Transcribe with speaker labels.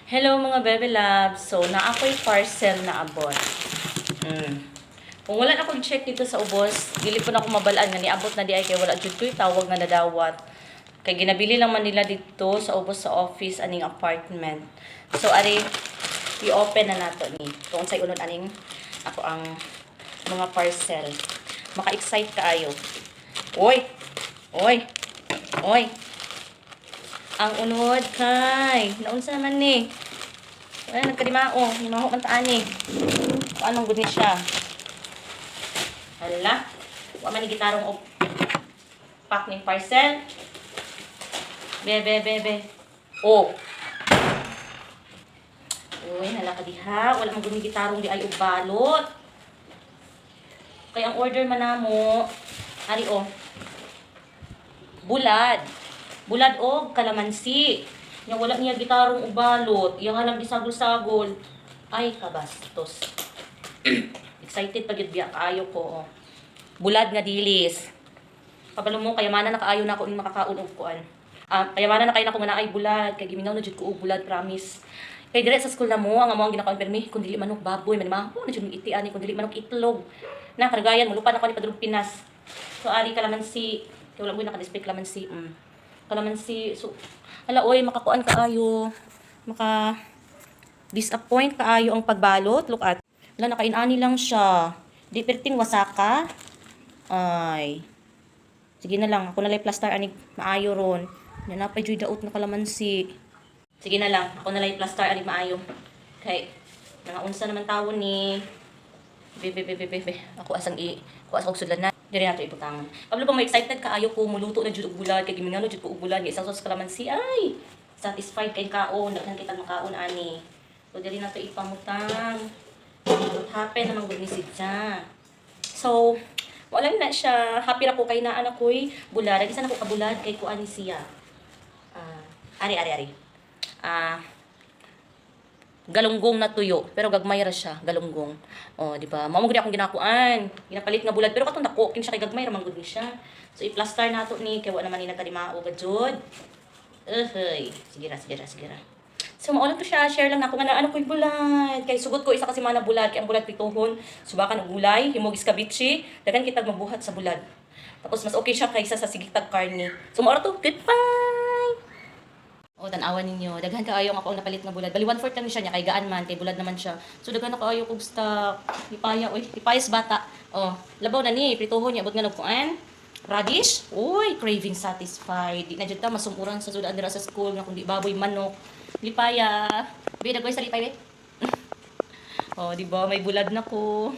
Speaker 1: Hello mga bebe loves. So, na ako'y parcel na abot. Kung wala na akong check dito sa ubos, dili po na ako mabalaan nga niabot na di ay kay wala jud ko'y tawag nga nadawat. Kay ginabili lang man nila dito sa ubos sa office aning apartment. So, ari i-open na nato ni. Kung unsay unod aning ako ang mga parcel. Maka-excite kaayo. Oy. Oy. Oy. Ang unod kay naunsa naman ni. Wala nagkadimao, himaho man taan ni. Anong gud ni siya? Hala. Wa man ni gitarong og pack ning parcel. Be. Oh. Uy, hala ka diha. Wala man gud ni gitarong di ay og balot. Kay ang order man namo, ari oh. Bulad. Bulad og kalamansi. Nya wala niya gitarong ubalot. Yang halang gisagol-sagol. Ay, kabastos. Excited pag yun biya. Kaayo ko. Oh. Bulad nga dilis. Kabalo mo, kayamanan na kaayo na ako yung makakaon og kuan. Kayamanan na kayo na kung na ay bulad. Kay giminaw na jud ko og bulad, promise. Kay dire sa school na mo, ang among ginakaon permi, kung dili manok baboy, manimaho na jud iti ani, kung dili manok itlog. Na karagayan, mulupad ako ni Padrong Pinas. So, ari kalamansi. Kaya wala mo naka-display kalamansi. Kalamansi. So, hala, oy, makakuan kaayo. Disappoint kaayo ang pagbalot. Look at. Wala, nakainani lang siya. Di perting wasaka. Ay. Sige na lang. Ako na lang plaster anig maayo ron. Yan na pa jud daot na kalamansi. Sige na lang. Ako na lang plaster anig maayo. Okay. Mga unsa naman tawon ni. Bebe. Ako asang ako asang sudlan na. Diri nato ibutang. Pablo pa mo excited kaayo ko muluto na jud og bulad kay gimingano jud ko og bulad, isang sauce kalamansi ay. Satisfied kay kaon, daghan kita makaon ani. So diri nato ipamutang. What happen naman gud ni sidya. So wala na siya. Happy ra ko kay naa na koy bulad. Isa na ko kabulad kay ko ani siya. Ari. Galunggong na tuyo, pero gagmay ra siya, galunggong. Oh, di ba? Mao mo gid akong ginakuan. Ginapalit nga bulad, pero katong dako kin siya kay gagmay ra man gud ni siya. So i-plaster nato ni kay wa naman ni nagkadimao gajud. Uhoy, sige ra. So mao lang to siya, share lang nako nga ano ko yung bulad. Kay sugot ko isa kasi mana bulad, kay ang bulad pituhon, subakan og gulay, himog iskabichi, daghan kitag mabuhat sa bulad. Tapos mas okay siya kaysa sa sigitag karne. So mao ra to, goodbye. O, tanawan ninyo. Daghan kaayo nga ako napalit nga bulad. Bali, 1/4 lang siya niya. Kay gaan man. Kay bulad naman siya. So, daghan na kaayo kong stock. Lipaya. Uy, lipayas bata. O, labaw na ni. Prituhon niya. Abot nga nagkuan. Radish. Uy, craving satisfied. Di na dyan ta. Masumuran sa sudan nila sa school. Nga kundi baboy, manok. Lipaya. Be, nagway sa lipay, be. O, diba? May bulad na ko.